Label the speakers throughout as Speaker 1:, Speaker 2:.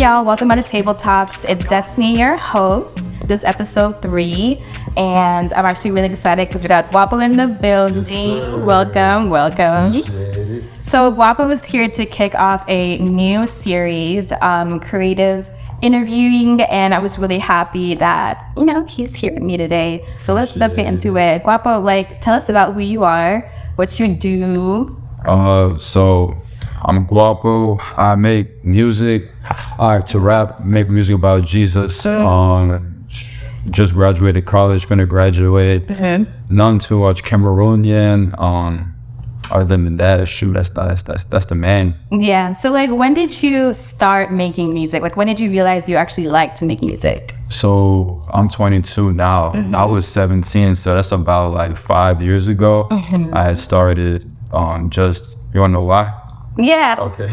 Speaker 1: y'all, welcome to Table Talks. It's Destiny, your host. This is episode 3, and I'm actually really excited because we got Guapo in the building. Welcome. So Guapo is here to kick off a new series, creative interviewing, and I was really happy that, he's here with me today. So let's get into it. Guapo, tell us about who you are, what you do.
Speaker 2: So I'm Guapo. I make music. I like to rap, make music about Jesus. Just graduated college, finna graduate. None too much Cameroonian. Other than that, that's the man.
Speaker 1: Yeah. So when did you start making music? When did you realize you actually like to make music?
Speaker 2: So I'm 22 now. I was 17, so that's about 5 years ago. I had started you wanna know why?
Speaker 1: Yeah.
Speaker 2: Okay.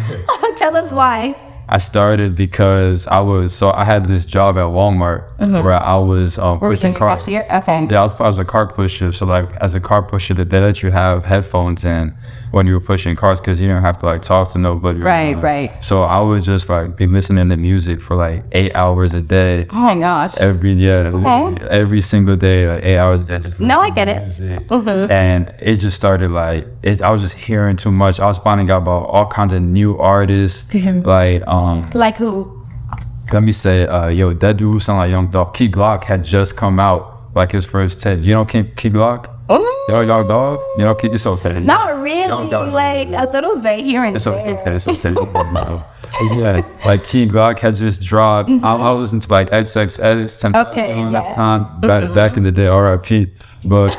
Speaker 1: Tell us why.
Speaker 2: I started because I had this job at Walmart where I was pushing cars.
Speaker 1: Okay.
Speaker 2: Yeah, I was a car pusher. So as a car pusher, they let you have headphones in when you were pushing cars because you didn't have to talk to nobody.
Speaker 1: Right.
Speaker 2: So I would just be listening to music for 8 hours a day.
Speaker 1: Oh my gosh.
Speaker 2: Every single day, 8 hours a day. Just
Speaker 1: I get it.
Speaker 2: And it just started I was just hearing too much. I was finding out about all kinds of new artists.
Speaker 1: Like who?
Speaker 2: Let me say, that dude sound like Young Dog. Key Glock had just come out, his first tape. You know Key Glock? Young Dog? You know, it's okay.
Speaker 1: Not really, a little bit here and there.
Speaker 2: It's okay. Yeah, Key Glock had just dropped. I was listening to XX Edits, that time, back in the day, R.I.P. But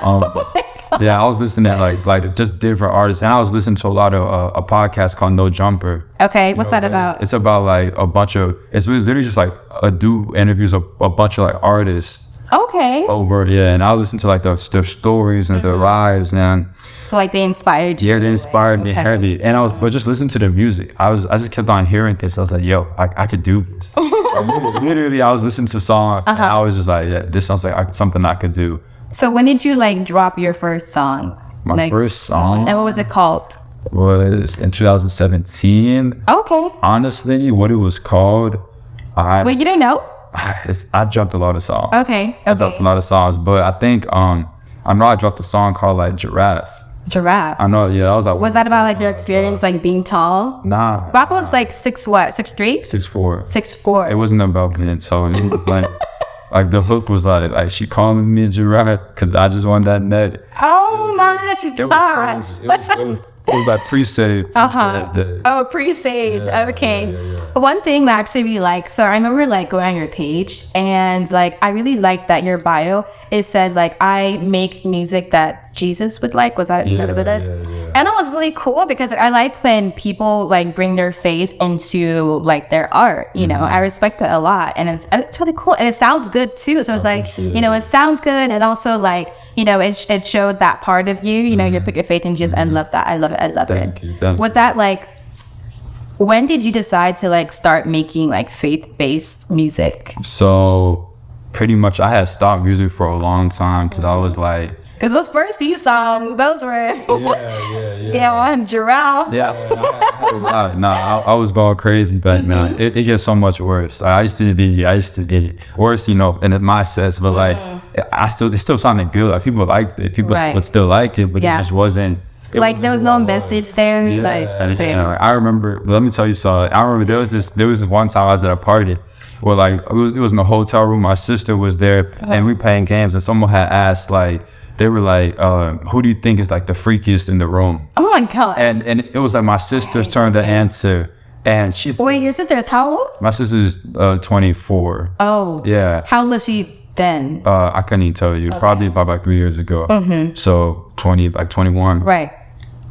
Speaker 2: yeah, I was listening to just different artists, and I was listening to a lot of a podcast called No Jumper.
Speaker 1: Okay, what's that about?
Speaker 2: It's about a bunch of. It's literally just a dude interviews a bunch of artists.
Speaker 1: Okay.
Speaker 2: And I listened to their stories and their lives, and
Speaker 1: so they inspired you.
Speaker 2: Yeah, they inspired me heavy, and but just listen to the music. I just kept on hearing this. I was like, yo, I could do this. Literally, I was listening to songs, and I was just yeah, this sounds like something I could do.
Speaker 1: So when did you drop your first song?
Speaker 2: My first song?
Speaker 1: And what was it called?
Speaker 2: Well, it's in 2017.
Speaker 1: Okay.
Speaker 2: Honestly, what it was called,
Speaker 1: Wait, you didn't know?
Speaker 2: I dropped a lot of songs.
Speaker 1: Okay.
Speaker 2: I dropped a lot of songs, but I think I know I dropped a song called Giraffe.
Speaker 1: Giraffe.
Speaker 2: I know, yeah. I was
Speaker 1: was that about your experience being tall?
Speaker 2: Nah.
Speaker 1: Guapo was 6 what? 6'3"?
Speaker 2: 6'4".
Speaker 1: 6'4".
Speaker 2: It wasn't about being tall. It was the hook was she calling me a giraffe because I just want that neck.
Speaker 1: Oh my God.
Speaker 2: It was pre-saved.
Speaker 1: Oh, pre-saved. Yeah, okay. Yeah. One thing that I actually really like, so I remember going on your page and I really liked that your bio, it said I make music that Jesus would like. Was that what it is? Yeah. And it was really cool because I like when people bring their faith into their art, I respect that a lot, and it's really cool, and it sounds good too. So it's it sounds good, and also it shows that part of you, you put your faith in Jesus. I love that. I love it.
Speaker 2: Thank you.
Speaker 1: Was that when did you decide to start making faith-based music?
Speaker 2: So pretty much I had stopped music for a long time because I was
Speaker 1: because those first few songs, those were on Giraffe.
Speaker 2: Yeah, I was going crazy back then. It gets so much worse. I used to be worse, in my sense, but it still sounded good. People liked it. People would still like it, but it just wasn't.
Speaker 1: There was no message there.
Speaker 2: I remember. Let me tell you something. I remember there was this one time I was at a party where it was in a hotel room. My sister was there, and we playing games, and someone had asked they were who do you think is the freakiest in the room?
Speaker 1: Oh my gosh.
Speaker 2: And it was my sister's turn to answer. And she's
Speaker 1: wait, your sister is how old?
Speaker 2: My sister's 24.
Speaker 1: Oh.
Speaker 2: Yeah.
Speaker 1: How old was she then?
Speaker 2: I couldn't even tell you. Probably about 3 years ago. So 21.
Speaker 1: Right.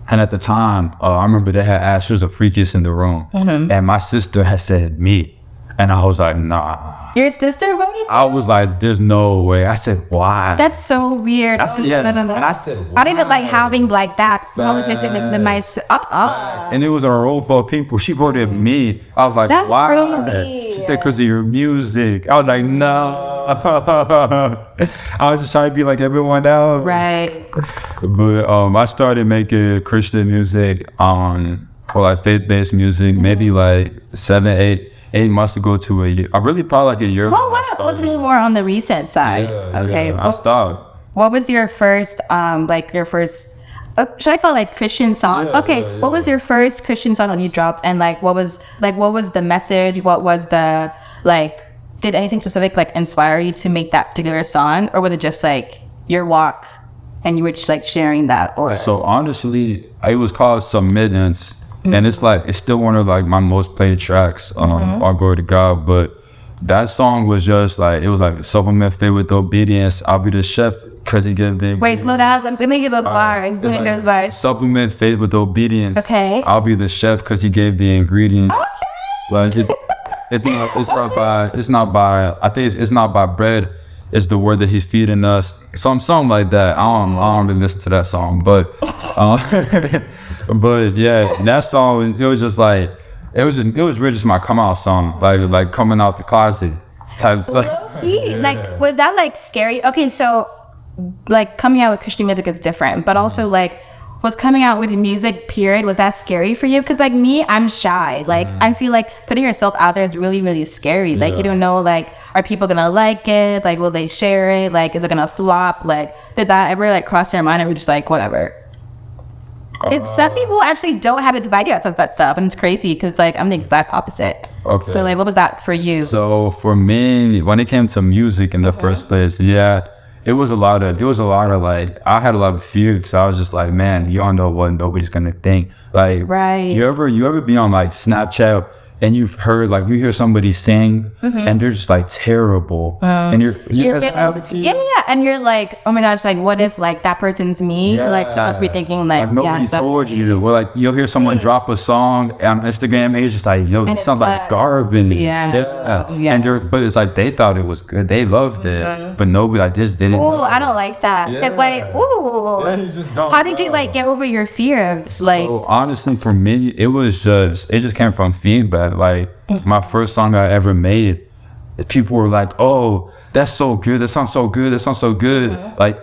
Speaker 2: And at the time, I remember they had asked who's the freakiest in the room. And my sister had said me. And I was like, nah.
Speaker 1: Your sister voted?
Speaker 2: I was like, there's no way. I said, why?
Speaker 1: That's so weird.
Speaker 2: No. And I said, why?
Speaker 1: I didn't having that conversation with my
Speaker 2: and it was a room full of people. She voted me. I was like,
Speaker 1: that's
Speaker 2: why?
Speaker 1: Crazy.
Speaker 2: She said, because of your music. I was like, no. I was just trying to be like everyone else.
Speaker 1: Right.
Speaker 2: But I started making Christian music, faith-based music, maybe 7, 8 8 months ago to a year. I really probably like a year.
Speaker 1: Oh, wow. Let's be more on the recent side. Okay.
Speaker 2: I stopped.
Speaker 1: What was your first, should I call it like Christian song? What was your first Christian song that you dropped? And what was the message? What was the, did anything specific inspire you to make that particular song? Or was it just your walk and you were just sharing that? Or
Speaker 2: So honestly, it was called Submittance. And it's still one of my most played tracks. All glory to God. But that song was just it was supplement faith with obedience. I'll be the chef because he gave the
Speaker 1: wait, slow down. I'm gonna get those bars. Those bars.
Speaker 2: Supplement faith with obedience.
Speaker 1: Okay.
Speaker 2: I'll be the chef because he gave the ingredients. It's not by bread. It's the word that he's feeding us. Something like that. I don't really listen to that song, but but yeah, that song, it was just it was really just my come out song, like coming out the closet type stuff.
Speaker 1: Was that scary? Okay, so coming out with Christian music is different, but also was coming out with music period, was that scary for you? Because me, I'm shy. I feel putting yourself out there is really, really scary. You don't know, are people gonna like it? Will they share it? Is it gonna flop? Did that ever cross your mind, or were you just whatever? Some people actually don't have a desire to that stuff, and it's crazy because I'm the exact opposite.
Speaker 2: Okay.
Speaker 1: So what was that for you?
Speaker 2: So for me, when it came to music in the first place, it was a lot of I had a lot of fear because I was just man, you don't know what nobody's gonna think.
Speaker 1: Right.
Speaker 2: You ever be on Snapchat and you've heard you hear somebody sing and they're just terrible, and you're
Speaker 1: and you're oh my gosh, what if that person's me? Someone's be thinking
Speaker 2: nobody told you. Well, you'll hear someone drop a song on Instagram and you're just yo, this sounds like garbage. And but it's they thought it was good, they loved it, but nobody just didn't.
Speaker 1: Oh, I don't like that. It's how did you get over your fear of
Speaker 2: So honestly, for me, it just came from feedback. My first song I ever made, people were oh, that's so good, that sounds so good, that sounds so good.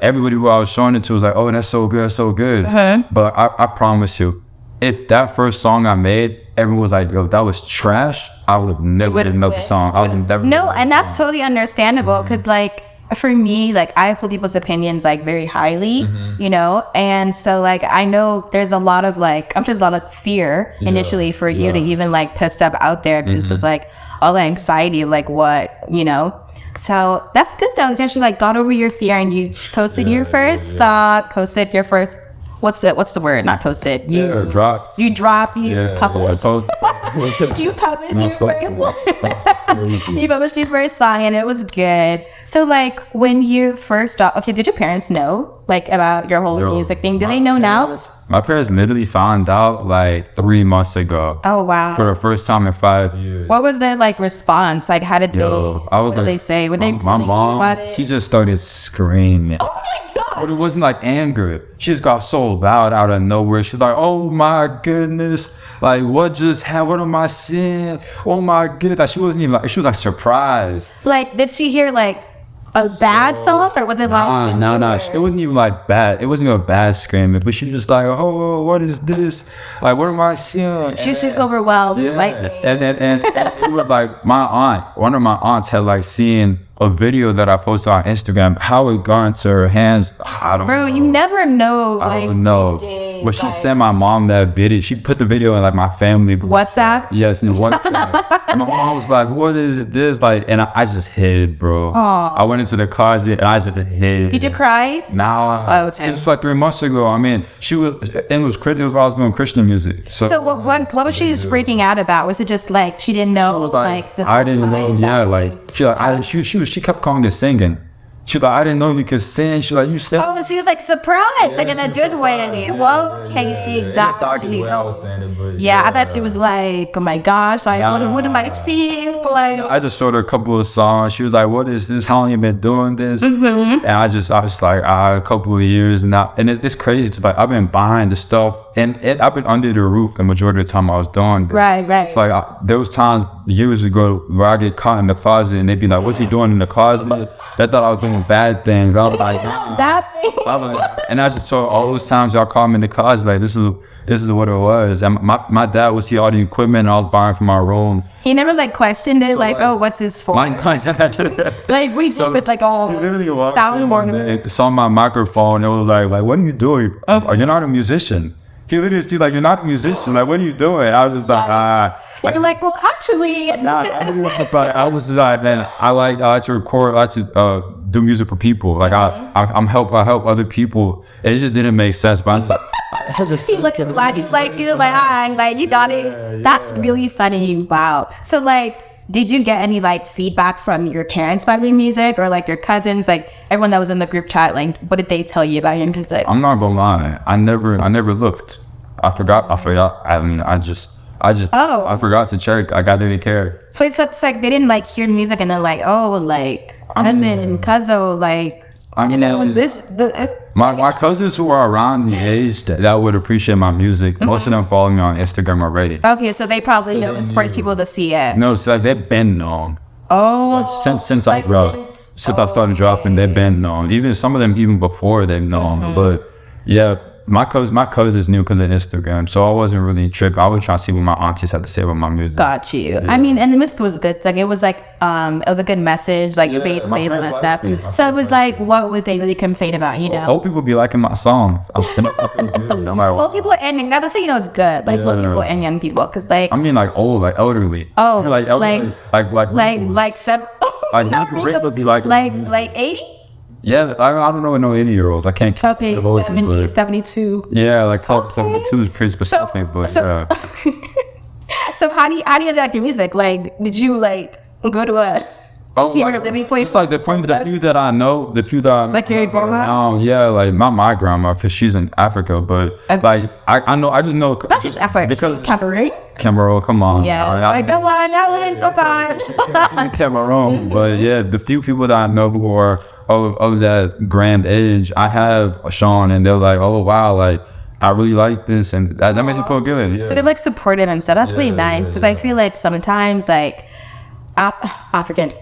Speaker 2: Everybody who I was showing it to was oh, that's so good, that's so good. But I promise you, if that first song I made, everyone was yo, that was trash, I would have never did another song. I would have never.
Speaker 1: No, and that's totally understandable because for me, I hold people's opinions very highly, and so I know there's a lot of I'm sure there's a lot of fear initially for you to even put stuff out there because there's all the anxiety of what, so that's good though. You actually got over your fear and you posted your first song, posted your first, what's the word, not posted,
Speaker 2: dropped.
Speaker 1: You published. You published your first song and it was good. So when you first dropped, did your parents know about your whole music thing? Do they know now?
Speaker 2: My parents literally found out 3 months ago.
Speaker 1: Oh wow.
Speaker 2: For the first time in 5 years.
Speaker 1: What was their response? How did what did they say? Were they
Speaker 2: my mom, she just started screaming.
Speaker 1: Oh my god.
Speaker 2: But it wasn't anger. She just got so loud out of nowhere. She's oh my goodness. What just happened? What am I seeing? Oh my goodness. She wasn't even she was surprised.
Speaker 1: Did she hear a bad song, or was it
Speaker 2: No. It wasn't even bad. It wasn't even a bad screaming, but she was just oh, what is this? What am I seeing?
Speaker 1: She was overwhelmed.
Speaker 2: And it was my aunt. One of my aunts had seen a video that I posted on Instagram. How it got into her hands, I don't know.
Speaker 1: Bro, you never know.
Speaker 2: I don't know. But she sent my mom that video. She put the video in my family group.
Speaker 1: WhatsApp?
Speaker 2: Yes, in WhatsApp. And my mom was what is this? And I just hid, bro.
Speaker 1: Aww.
Speaker 2: I went into the closet and I just hid.
Speaker 1: Did you cry?
Speaker 2: Nah. It's 3 months ago. I mean, it was while I was doing Christian music. So
Speaker 1: what was she just freaking out about? Was it just she didn't know this?
Speaker 2: I didn't know. Yeah, she kept calling it singing. She was I didn't know you could sing. She was you said.
Speaker 1: Oh, she was surprised, in a good way. Well, Casey, that's actually. Yeah, I thought she was oh my gosh, what am I seeing?
Speaker 2: I just showed her a couple of songs. She was what is this? How long you been doing this? And I was a couple of years now. And it's crazy. It's I've been buying the stuff and I've been under the roof the majority of the time I was doing this.
Speaker 1: Right.
Speaker 2: It's there was times years ago where I get caught in the closet and they'd be what's he doing in the closet? They thought I was doing bad things. I was
Speaker 1: bad things.
Speaker 2: And I just saw all those times y'all caught me in the closet. realized like this is what it was. And my dad would see all the equipment I was buying for my room.
Speaker 1: He never like questioned it, like, oh, what's this for? Like we did with like all soundboard.
Speaker 2: Saw my microphone. It was like, what are you doing? You're not a musician. He literally see like, you're not a musician. Like, what are you doing? I was just like,
Speaker 1: You're like, well, actually.
Speaker 2: I was just like, man, I like to record. I like to do music for people. Like I help other people. And it just didn't make sense. But
Speaker 1: he looked like he's like you got it. That's really funny. Wow. So like, did you get any like feedback from your parents about your music, or like your cousins, like everyone that was in the group chat? Like, what did they tell you about your music?
Speaker 2: I'm not gonna lie. I never looked. I forgot. I mean, I forgot to check. Like, I didn't care.
Speaker 1: So it's like they didn't like hear the music and then like, oh, like cousin and Cuzzo, like, you know,
Speaker 2: my cousins who are around the age that would appreciate my music, most of them follow me on Instagram already.
Speaker 1: Okay, so they probably know the first people to see it.
Speaker 2: No, it's like they've been known.
Speaker 1: Oh,
Speaker 2: like, since I started dropping, they've been known. Even some of them even before they've known. But yeah. My cousins knew because of Instagram, so I wasn't really tripping. I was trying to see what my aunties had to say about my music.
Speaker 1: Got you. Yeah. I mean, and the music was good. Like, it was like, it was a good message, like faith and that stuff. So it was like, what would they really complain about, you know?
Speaker 2: Old people be liking my songs. No matter what.
Speaker 1: Old people and young, that's how you know it's good. Like old people and young people, because like,
Speaker 2: I mean, like old, like elderly.
Speaker 1: Oh,
Speaker 2: like elderly, like
Speaker 1: seven. Like 80.
Speaker 2: Yeah, I don't know what no 80-year-olds. I can't.
Speaker 1: Okay, 70, 72.
Speaker 2: Yeah, like 72 is pretty specific,
Speaker 1: so how do you like your music? Like, did you like go to a living place?
Speaker 2: It's like the few that I know,
Speaker 1: like your grandma.
Speaker 2: Yeah, like not my grandma because she's in Africa, but like I just know.
Speaker 1: Not just Africa, because
Speaker 2: Cameroon, come on.
Speaker 1: Yeah, like come on,
Speaker 2: Cameroon. But yeah, the few people that I know who are of that grand age, I have Sean, and they're like, oh wow, like I really like this, and that makes me feel good. Yeah.
Speaker 1: So they're like supportive and stuff. That's really nice, because I feel like sometimes like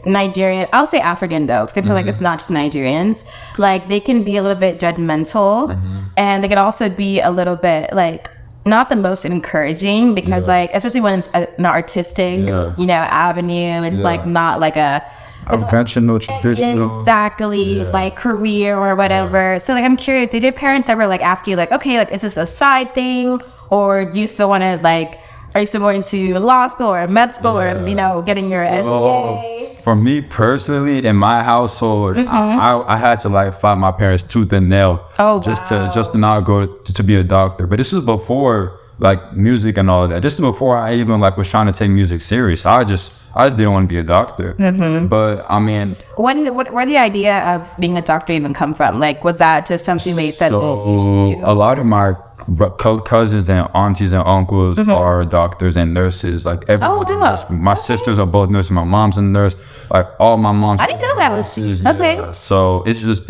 Speaker 1: Nigerian, I'll say African though, because I feel like it's not just Nigerians. Like, they can be a little bit judgmental, and they can also be a little bit like not the most encouraging, because like, especially when it's an artistic, you know, avenue, it's like not like a
Speaker 2: conventional, traditional,
Speaker 1: exactly, like career or whatever. So like, I'm curious, did your parents ever like ask you like, okay, like, is this a side thing, or do you still want to like, are you still going to law school or med school, or, you know, getting your MBA?
Speaker 2: For me personally, in my household, I had to like fight my parents tooth and nail just to not go to be a doctor. But this was before like music and all of that. This is before I even like was trying to take music serious. I just didn't want to be a doctor. But I mean,
Speaker 1: where the idea of being a doctor even come from? Like, was that just something they said?
Speaker 2: A lot of my cousins and aunties and uncles are doctors and nurses. Like everyone. My sisters are both nurses. My mom's a nurse. Like all my mom's.
Speaker 1: I didn't know that was okay.
Speaker 2: Yeah. So it's just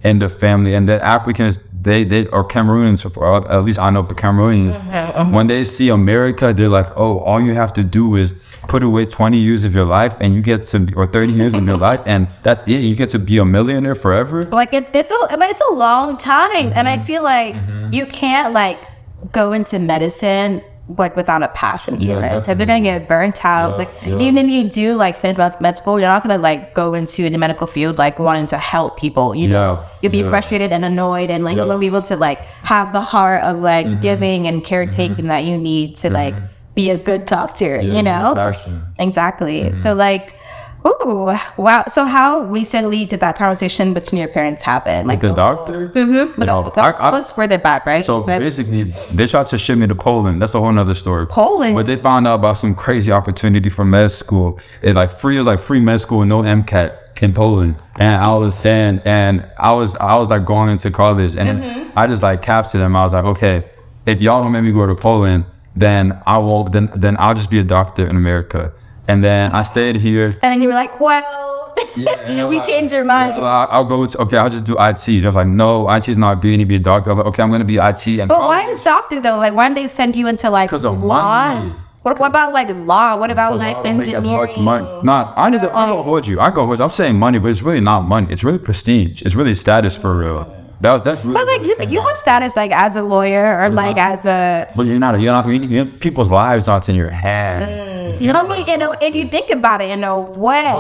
Speaker 2: in the family, and then Africans. They or Cameroonians, at least I know for Cameroonians, when they see America, they're like, oh, all you have to do is put away 20 years of your life, and you get to, or 30 years of your life, and that's it. You get to be a millionaire forever.
Speaker 1: Like it's a long time, and I feel like you can't like go into medicine like without a passion for it, because you're gonna get burnt out. Even if you do like finish med school, you're not gonna like go into the medical field like wanting to help people, you know. You'll be frustrated and annoyed, and like you won't be able to like have the heart of like giving and caretaking that you need to like be a good doctor, you know. Exactly. So like, ooh, wow. So how recently did that conversation between your parents happen? Like
Speaker 2: the doctor?
Speaker 1: But that was further back, right?
Speaker 2: So basically, they tried to ship me to Poland. That's a whole nother story.
Speaker 1: Poland?
Speaker 2: But they found out about some crazy opportunity for med school. It was like free med school with no MCAT in Poland. And I was like going into college, and I just like captured them. I was like, okay, if y'all don't make me go to Poland, then I won't. Then I'll just be a doctor in America. And then I stayed here.
Speaker 1: And then you were like, well, we changed your mind.
Speaker 2: I'll go to, I'll just do IT. They was like, no, IT is not good. You need to be a doctor. I was like, okay, I'm going to be IT.
Speaker 1: But why a doctor though? Like, why didn't they send you into like law? What about like law? What about like engineering?
Speaker 2: Nah, I go hold you. I'm saying money, but it's really not money. It's really prestige. It's really status for real. That's really.
Speaker 1: But like you have status like as a lawyer or like as a.
Speaker 2: But you're not. People's lives aren't in your hand.
Speaker 1: I mean, if you think about it in a way.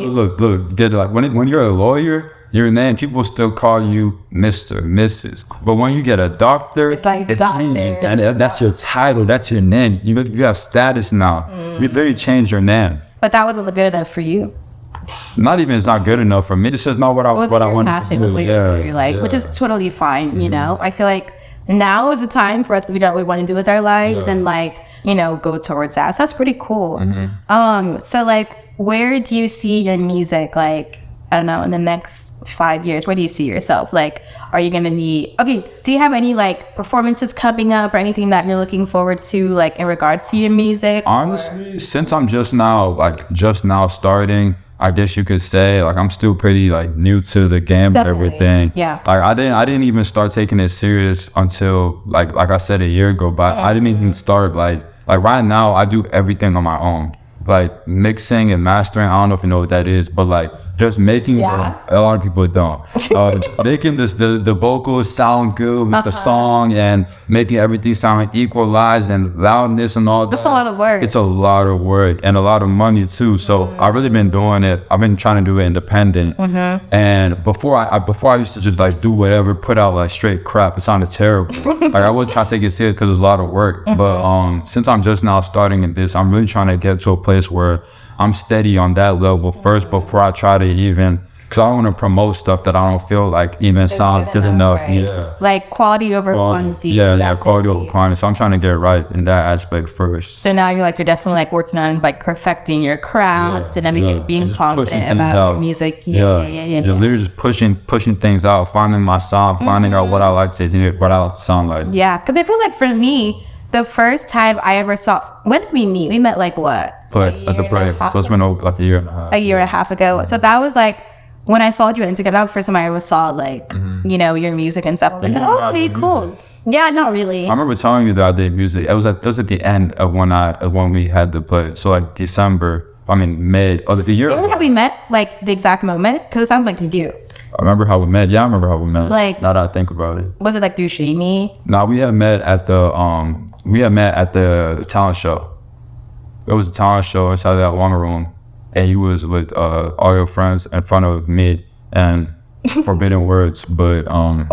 Speaker 2: Look. Get like when you're a lawyer, your name, people still call you Mr., Mrs. But when you get a doctor,
Speaker 1: it's like
Speaker 2: it changes. That's your title. That's your name. You have status now. You literally changed your name.
Speaker 1: But that wasn't good enough for you.
Speaker 2: Not even it's not good enough for me. It's just not what I want to do.
Speaker 1: Which is totally fine. You know, I feel like now is the time for us to figure out what we want to do with our lives and like go towards that. So that's pretty cool. So like, where do you see your music like? I don't know, in the next 5 years, where do you see yourself? Like, are you going to be, do you have any, like, performances coming up or anything that you're looking forward to, like, in regards to your music?
Speaker 2: Honestly, since I'm just now starting, I guess you could say, like, I'm still pretty, like, new to the game and everything.
Speaker 1: Yeah.
Speaker 2: Like, I didn't even start taking it serious until, like I said, a year ago, but I didn't even start, like right now, I do everything on my own. Like, mixing and mastering, I don't know if you know what that is, but, like, just making a lot of people don't just making the vocals sound good with the song and making everything sound equalized and loudness and all that.
Speaker 1: That's a lot of work.
Speaker 2: It's a lot of work and a lot of money too. So I've really been doing it. I've been trying to do it independent. And before I used to just like do whatever, put out like straight crap. It sounded terrible. Like I wasn't trying to take it serious because it was a lot of work. But since I'm just now starting in this, I'm really trying to get to a place where I'm steady on that level first before I try to even, because I don't want to promote stuff that I don't feel like even sounds good enough. Right? Yeah.
Speaker 1: Like quality over quantity.
Speaker 2: Yeah, quality over quantity. So I'm trying to get right in that aspect first.
Speaker 1: So now you're definitely like working on like perfecting your craft and then being confident about your music.
Speaker 2: Yeah. Literally just pushing things out, finding my sound, finding out what I like to do, what I like to sound like.
Speaker 1: Yeah, because I feel like for me, the first time I ever saw, when did we meet? We met like what?
Speaker 2: At the play. So it's been like a year and a half.
Speaker 1: A year and a half ago. So that was like when I followed you on Instagram. That was the first time I ever saw like your music and stuff. Like, okay, cool. Yeah, not really.
Speaker 2: I remember telling you that I did music. It was at the end of when we had the play. So like May of the year.
Speaker 1: Do you remember how we met? Like the exact moment? Because it sounds like you do.
Speaker 2: I remember how we met. Yeah, I remember how we met.
Speaker 1: Like,
Speaker 2: now that I think about it.
Speaker 1: Was it like through Shamey?
Speaker 2: No, we had met at the talent show. It was a talent show inside that one room, and you was with all your friends in front of me and forbidden words. But
Speaker 1: Whoa.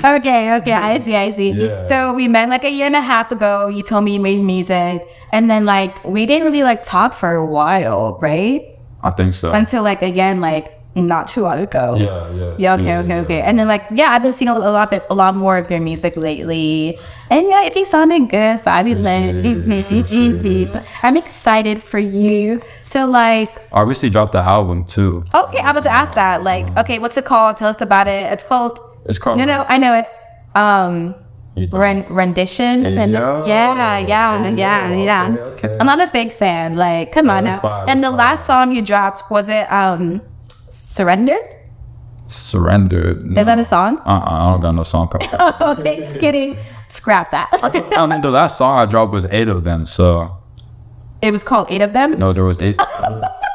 Speaker 1: Okay, I see. Yeah. So we met like a year and a half ago. You told me you made music, and then like we didn't really like talk for a while, right?
Speaker 2: I think so.
Speaker 1: Until like again like not too long ago.
Speaker 2: Yeah.
Speaker 1: Okay. And then like I've been seeing a lot more of your music lately, and it be sounding good. So I be like, I'm excited for you. So like,
Speaker 2: I recently dropped the album too.
Speaker 1: Okay, I'm about to ask that. Like, okay, what's it called? Tell us about it. It's called. No, I know it. Rendition. Yeah. Okay. I'm not a big fan. Like, come on now. And the last song you dropped, was it Surrender?
Speaker 2: No.
Speaker 1: Is that a song?
Speaker 2: I don't got no song coming.
Speaker 1: Okay, just kidding. Scrap that.
Speaker 2: The last song I dropped was 8 of them. So
Speaker 1: it was called 8 of them?
Speaker 2: No, there was 8.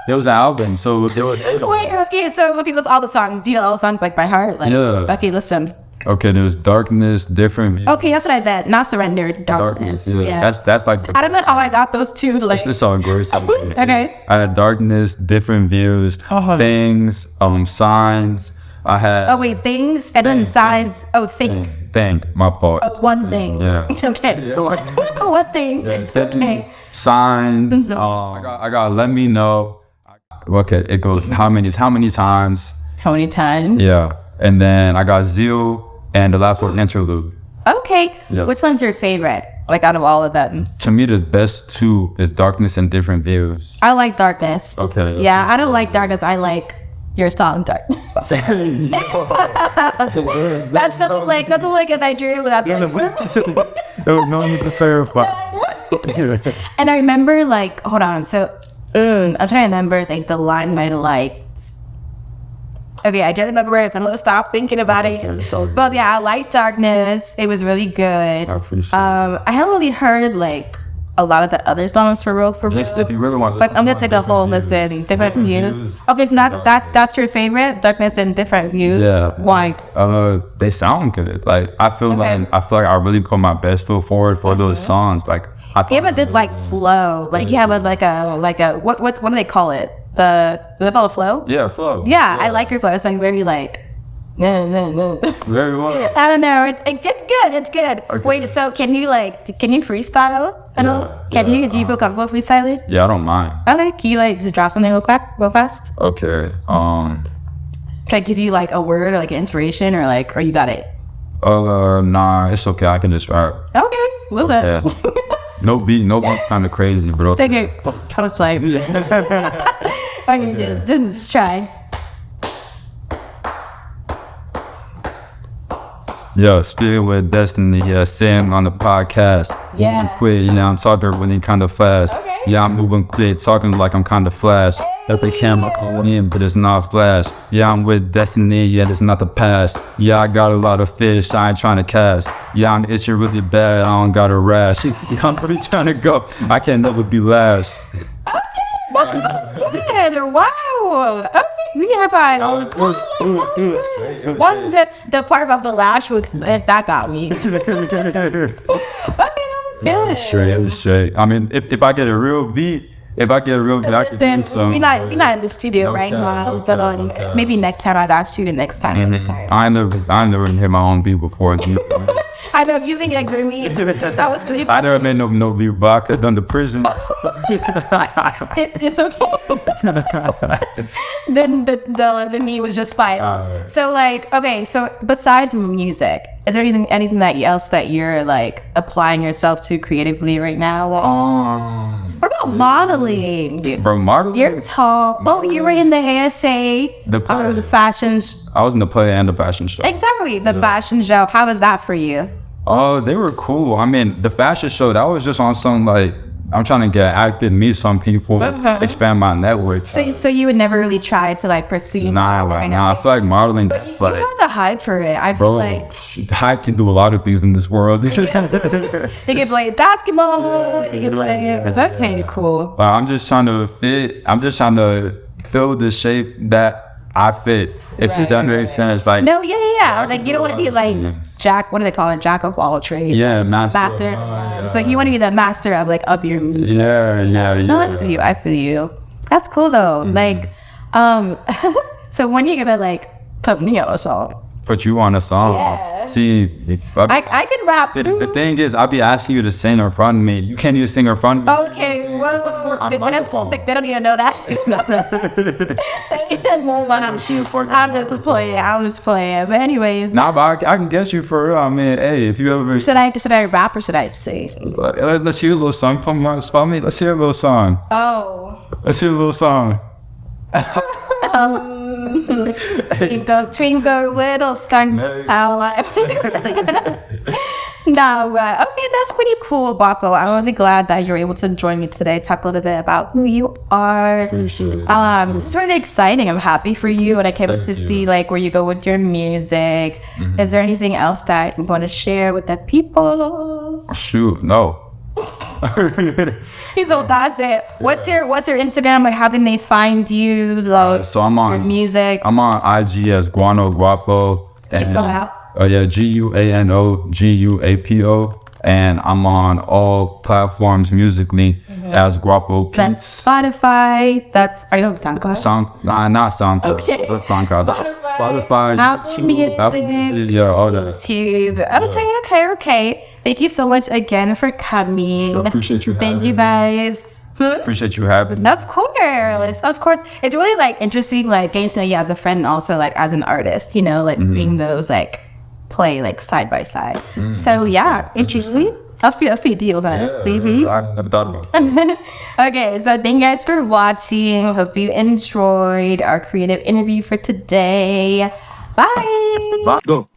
Speaker 2: There was an album, so there was 8 of them.
Speaker 1: Wait, okay, so that's all the songs. Do you know all the songs like by heart? Like,
Speaker 2: yeah.
Speaker 1: Okay, listen.
Speaker 2: Okay, there was Darkness, Different Views.
Speaker 1: Okay, that's what I meant. Not Surrender, Darkness.
Speaker 2: Yeah. That's like.
Speaker 1: I don't know how I got those two. Like.
Speaker 2: This song, Grace.
Speaker 1: Okay.
Speaker 2: I had Darkness, Different Views, Things, Signs. I had.
Speaker 1: Oh wait, Things and then Signs. Oh, Think.
Speaker 2: My fault.
Speaker 1: One thing.
Speaker 2: Yeah.
Speaker 1: Okay. One thing.
Speaker 2: Yeah.
Speaker 1: Okay.
Speaker 2: Signs. I got Let Me Know. Okay, it goes how many times?
Speaker 1: How many times?
Speaker 2: Yeah, and then I got Zeal. And the last one, Interlude.
Speaker 1: Okay.
Speaker 2: Yep.
Speaker 1: Which one's your favorite? Like out of all of them?
Speaker 2: To me, the best two is Darkness and Different Views.
Speaker 1: I like Darkness.
Speaker 2: Okay.
Speaker 1: Yeah, I don't like Darkness. I like your song, Darkness. That's something like a Nigerian without the...
Speaker 2: No need to clarify.
Speaker 1: And I remember like, hold on. So, I'm trying to remember like the line I liked. Okay, I don't remember it, so I'm gonna stop thinking about it. But yeah, I like Darkness. It was really good. I
Speaker 2: I appreciate it.
Speaker 1: I haven't really heard like a lot of the other songs for real.
Speaker 2: Just if you really want to
Speaker 1: But I'm gonna take a whole listen, different views. Okay, so that's your favorite, Darkness and Different Views.
Speaker 2: Yeah.
Speaker 1: Why?
Speaker 2: They sound good. Like I feel like I really put my best foot forward for those songs. Like
Speaker 1: you have a good like flow. Like you have a what do they call it? Is it called a flow?
Speaker 2: Yeah, flow.
Speaker 1: Yeah, I like your flow. It's like very like.
Speaker 2: Very well.
Speaker 1: I don't know. It's good. It's good. Okay. Wait, so can you freestyle at all? Do you feel comfortable freestyling?
Speaker 2: Yeah, I don't mind.
Speaker 1: Okay, can you like just drop something real fast?
Speaker 2: Okay.
Speaker 1: Can I give you like a word or like an inspiration or you got it?
Speaker 2: Nah, it's okay. I can just rap.
Speaker 1: Okay, what's that?
Speaker 2: Yeah. No beat's kind of crazy, bro.
Speaker 1: Take it. Come play. Okay, just try.
Speaker 2: Yo, Spirit with Destiny, Sam on the podcast.
Speaker 1: Yeah.
Speaker 2: Moving quick, I'm talking really kind of fast.
Speaker 1: Okay.
Speaker 2: Yeah, I'm moving quick, talking like I'm kind of flash. Got the camera going in, but it's not flash. Yeah, I'm with Destiny, it's not the past. Yeah, I got a lot of fish, I ain't trying to cast. Yeah, I'm itching really bad, I don't got a rash. I'm really trying to go, I can never be last.
Speaker 1: Good. Wow. Okay. We have one that the part about the lash was that got me. Okay, that was good.
Speaker 2: Straight. I mean, if I get a real beat, I can do some.
Speaker 1: We're not in the studio right now, but maybe next time I got you. Next time.
Speaker 2: I never hit my own beat before.
Speaker 1: I know you think like me. That was really fun.
Speaker 2: I never made no beat, but I could done the prison.
Speaker 1: It's okay. Then the knee was just fine. So so besides music, is there anything else that you're like applying yourself to creatively right now? What about modeling?
Speaker 2: Bro, modeling?
Speaker 1: You're tall. Oh, you were in the ASA. The fashions.
Speaker 2: I was in the play and the fashion show.
Speaker 1: Exactly, the fashion show. How was that for you?
Speaker 2: Oh, they were cool. I mean, the fashion show, that was just on some like, I'm trying to get active, meet some people, expand my network.
Speaker 1: So you would never really try to like pursue?
Speaker 2: Nah. I feel like modeling.
Speaker 1: But you have the hype for it. I feel like
Speaker 2: hype can do a lot of things in this world.
Speaker 1: They can play basketball. They can play. Okay, cool.
Speaker 2: But I'm just trying to fit. I'm just trying to fill the shape that I fit. If that makes sense. Like
Speaker 1: no, yeah. Like you don't want to be like Jack. What do they call it? Jack of all trades.
Speaker 2: Yeah, master.
Speaker 1: So you want to be the master of your music.
Speaker 2: Yeah.
Speaker 1: No, I feel you. That's cool though. Like, so when you gonna like put me on a song?
Speaker 2: Put you on a song.
Speaker 1: Yeah.
Speaker 2: See,
Speaker 1: I can rap too.
Speaker 2: The thing is, I'll be asking you to sing in front of me. You can't even sing in front of me.
Speaker 1: Okay, well, they don't even know that. I'm just playing. But anyways.
Speaker 2: Nah, but I can get you for real. I mean, hey, if you ever...
Speaker 1: Should I rap or should I sing?
Speaker 2: Let's hear a little song. Put me on the spot. Let's hear a little song.
Speaker 1: Oh.
Speaker 2: Let's hear a little song.
Speaker 1: Twinkle little star, how I No, okay, that's pretty cool, Guapo. I'm really glad that you're able to join me today, talk a little bit about who you are.
Speaker 2: For sure.
Speaker 1: It's really exciting. I'm happy for you, and I can't wait to see like where you go with your music. Is there anything else that you want to share with the people?
Speaker 2: Shoot, no.
Speaker 1: So that's it. What's your Instagram? Like, how can they find you? Like,
Speaker 2: so I'm on
Speaker 1: your music.
Speaker 2: I'm on IG as Guapo.
Speaker 1: Can you spell it out?
Speaker 2: GUANO and I'm on all platforms musically as Guapo.
Speaker 1: That's Spotify. That's I don't SoundCloud.
Speaker 2: Not SoundCloud.
Speaker 1: Okay.
Speaker 2: SoundCloud.
Speaker 1: Spotify. Apple Music.
Speaker 2: Yeah, all that.
Speaker 1: YouTube. Okay. Thank you so much again for coming.
Speaker 2: I appreciate you having
Speaker 1: Thank you guys.
Speaker 2: Appreciate you having me.
Speaker 1: Of course. It's really like interesting, like getting to know you as a friend and also like as an artist, like seeing those like play like side by side. So yeah, interesting. A few deals on it.
Speaker 2: I never thought about it.
Speaker 1: Okay, so thank you guys for watching. Hope you enjoyed our creative interview for today. Bye.
Speaker 2: Go.